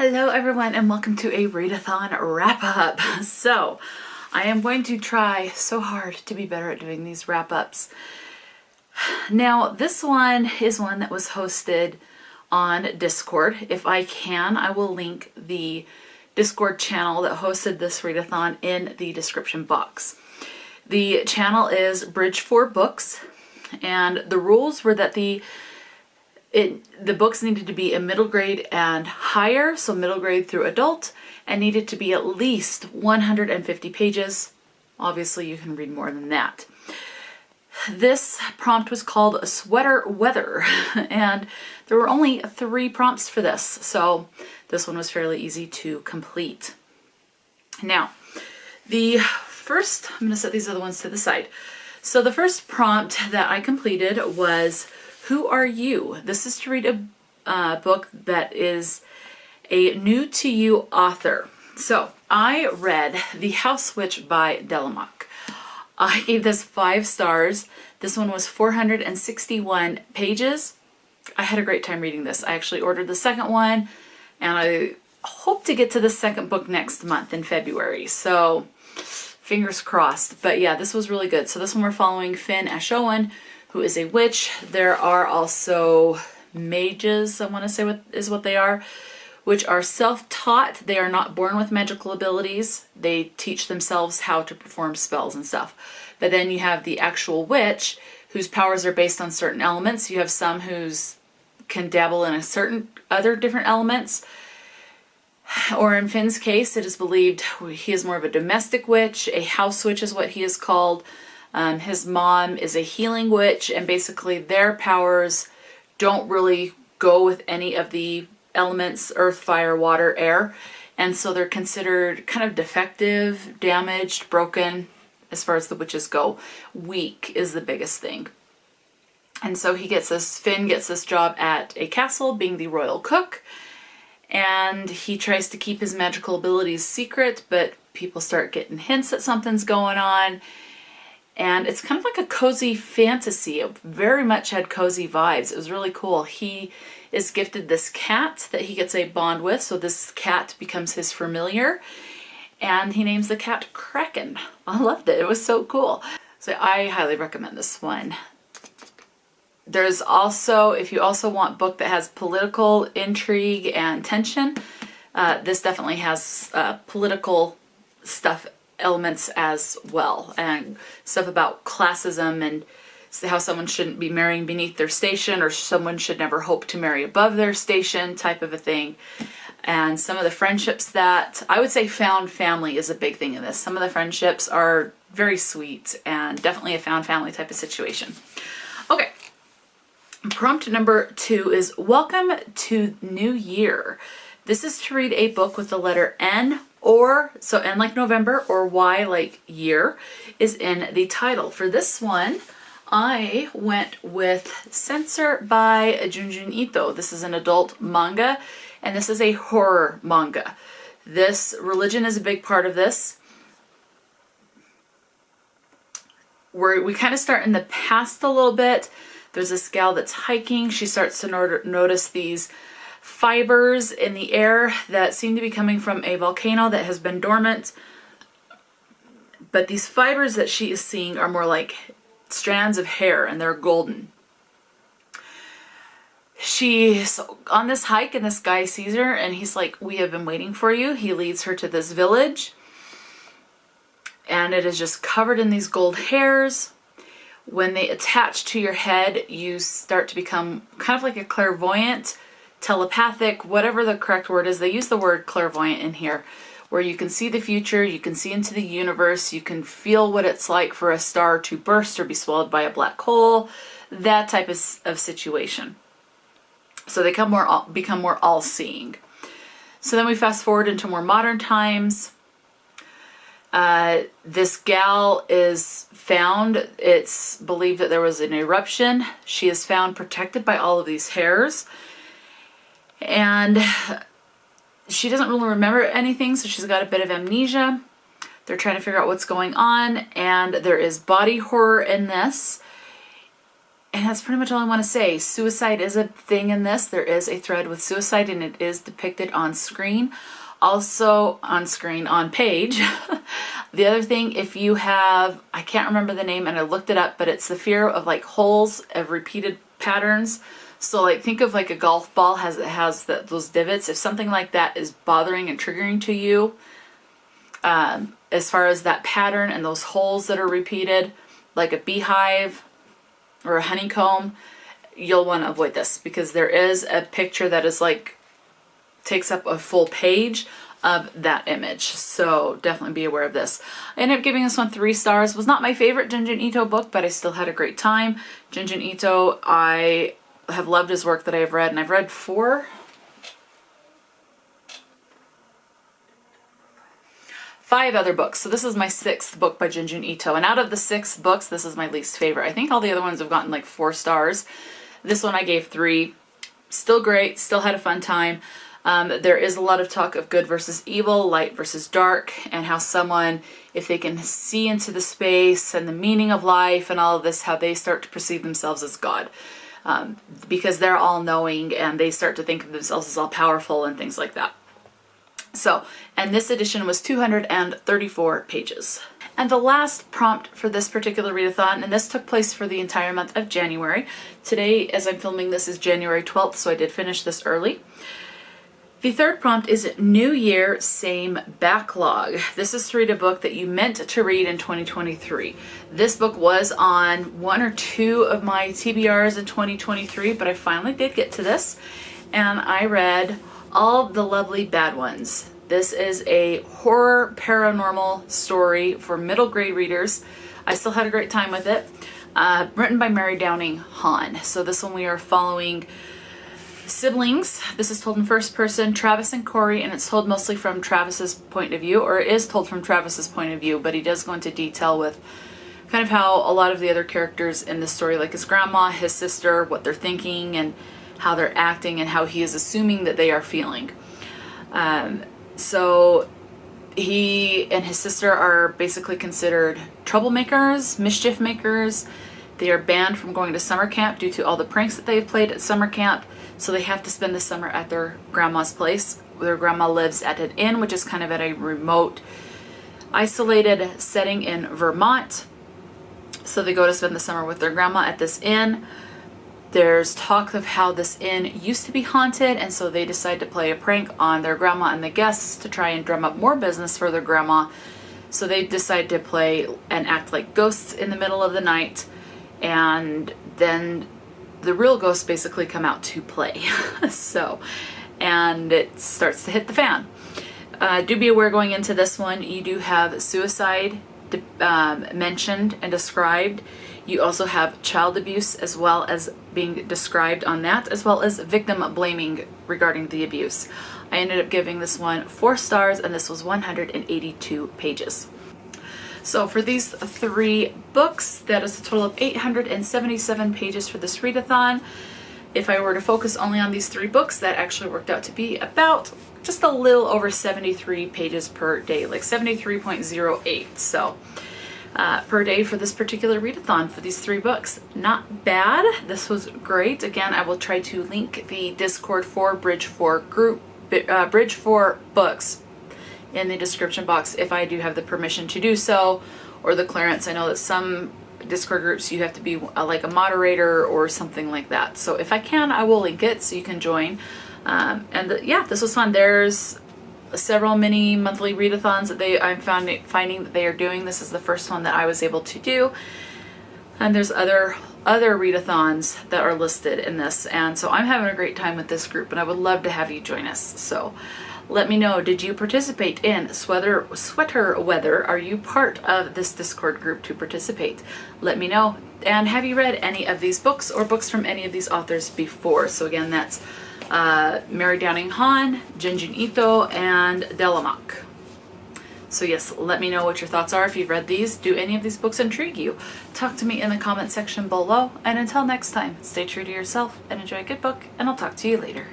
Hello everyone and welcome to a Readathon wrap-up. So, I am going to try so hard to be better at doing these wrap-ups. Now, this one is one that was hosted on Discord. If I can, I will link the Discord channel that hosted this Readathon in the description box. The channel is Bridge 4 Books, and the rules were that the books needed to be a middle grade and higher, so middle grade through adult, and needed to be at least 150 pages. Obviously, you can read more than that. This prompt was called Sweater Weather, and there were only 3 prompts for this, so this one was fairly easy to complete. Now, I'm going to set these other ones to the side. So the first prompt that I completed was, who are you? This is to read a book that is a new to you author. So I read The House Witch by Delemhach. I gave this 5 stars. This one was 461 pages. I had a great time reading this. I actually ordered the second one, and I hope to get to the second book next month in February. So fingers crossed. But yeah, this was really good. So this one we're following Finn Ashowan, who is a witch. There are also mages, I want to say is what they are, which are self-taught. They are not born with magical abilities. They teach themselves how to perform spells and stuff. But then you have the actual witch, whose powers are based on certain elements. You have some who's can dabble in a certain other different elements. Or in Finn's case, it is believed he is more of a domestic witch. A house witch is what he is called. His mom is a healing witch, and basically their powers don't really go with any of the elements, earth, fire, water, air, and so they're considered kind of defective, damaged, broken as far as the witches go. Weak is the biggest thing. And so Finn gets this job at a castle being the royal cook, and he tries to keep his magical abilities secret, but people start getting hints that something's going on. And it's kind of like a cozy fantasy. It very much had cozy vibes. It was really cool. He is gifted this cat that he gets a bond with, so this cat becomes his familiar, and he names the cat Kraken. I loved it. It was so cool. So I highly recommend this one. There's also, if you also want a book that has political intrigue and tension, this definitely has political stuff elements as well, and stuff about classism and how someone shouldn't be marrying beneath their station, or someone should never hope to marry above their station, type of a thing. And some of the friendships that I would say found family is a big thing in this. Some of the friendships are very sweet and definitely a found family type of situation. Okay, prompt number 2 is welcome to New Year. This is to read a book with the letter N, so N like November, or Y like year is in the title. For this one, I went with Censor by Junji Ito. This is an adult manga, and this is a horror manga. This religion is a big part of this. We kind of start in the past a little bit. There's this gal that's hiking. She starts to notice these fibers in the air that seem to be coming from a volcano that has been dormant. But these fibers that she is seeing are more like strands of hair, and they're golden. She's on this hike, and this guy sees her, and he's like, we have been waiting for you. He leads her to this village, and it is just covered in these gold hairs. When they attach to your head, you start to become kind of like a clairvoyant, telepathic, whatever the correct word is. They use the word clairvoyant in here, where you can see the future, you can see into the universe, you can feel what it's like for a star to burst or be swallowed by a black hole, that type of situation. So they become more all-seeing. So then we fast forward into more modern times. This gal is found. It's believed that there was an eruption. She is found protected by all of these hairs, and she doesn't really remember anything, so she's got a bit of amnesia. They're trying to figure out what's going on, and there is body horror in this. And that's pretty much all I want to say. Suicide is a thing in this. There is a thread with suicide, and it is depicted on screen. Also on page. The other thing, if you have, I can't remember the name and I looked it up, but it's the fear of like holes of repeated patterns. So like think of like a golf ball has those divots. If something like that is bothering and triggering to you, as far as that pattern and those holes that are repeated, like a beehive or a honeycomb, you'll want to avoid this, because there is a picture that is like takes up a full page of that image. So definitely be aware of this. I ended up giving this one 3 stars. Was not my favorite Junji Ito book, but I still had a great time. Junji Ito, I have loved his work that I have read, and I've read 5 other books. So this is my 6th book by Junji Ito. And out of the 6 books, this is my least favorite. I think all the other ones have gotten like 4 stars. This one I gave 3. Still great. Still had a fun time. There is a lot of talk of good versus evil, light versus dark, and how someone, if they can see into the space and the meaning of life and all of this, how they start to perceive themselves as God. Because they're all-knowing and they start to think of themselves as all-powerful and things like that. So, and this edition was 234 pages. And the last prompt for this particular readathon, and this took place for the entire month of January. Today, as I'm filming this, is January 12th, so I did finish this early. The third prompt is New Year, Same Backlog. This is to read a book that you meant to read in 2023. This book was on 1 or 2 of my TBRs in 2023, but I finally did get to this, and I read All the Lovely Bad Ones. This is a horror paranormal story for middle grade readers. I still had a great time with it. Written by Mary Downing Hahn. So this one we are following siblings. This is told in first person, Travis and Corey, and it's told mostly from Travis's point of view, or it is told from Travis's point of view, but he does go into detail with kind of how a lot of the other characters in this story, like his grandma, his sister, what they're thinking and how they're acting and how he is assuming that they are feeling. So he and his sister are basically considered troublemakers, mischief makers. They are banned from going to summer camp due to all the pranks that they've played at summer camp. So they have to spend the summer at their grandma's place. Their grandma lives at an inn, which is kind of at a remote, isolated setting in Vermont. So they go to spend the summer with their grandma at this inn. There's talk of how this inn used to be haunted, and so they decide to play a prank on their grandma and the guests to try and drum up more business for their grandma. So they decide to play and act like ghosts in the middle of the night, and then the real ghosts basically come out to play. And it starts to hit the fan. Do be aware going into this one, you do have suicide mentioned and described. You also have child abuse as well as being described on that, as well as victim blaming regarding the abuse. I ended up giving this one 4 stars, and this was 182 pages. So for these 3 books, that is a total of 877 pages for this readathon. If I were to focus only on these 3 books, that actually worked out to be about just a little over 73 pages per day, like 73.08. So per day for this particular readathon for these 3 books. Not bad. This was great. Again, I will try to link the Discord for Bridge 4 group, Bridge 4 books in the description box if I do have the permission to do so, or the clearance. I know that some Discord groups you have to be like a moderator or something like that. So if I can, I will link it so you can join. Yeah, this was fun. There's several mini monthly readathons that I'm finding that they are doing. This is the first one that I was able to do, and there's other readathons that are listed in this, and so I'm having a great time with this group, and I would love to have you join us. So let me know, did you participate in sweater weather? Are you part of this Discord group to participate? Let me know. And have you read any of these books or books from any of these authors before? So again, that's Mary Downing Hahn, Junji Ito, and Delemhach. So yes, let me know what your thoughts are if you've read these. Do any of these books intrigue you? Talk to me in the comment section below. And until next time, stay true to yourself and enjoy a good book, and I'll talk to you later.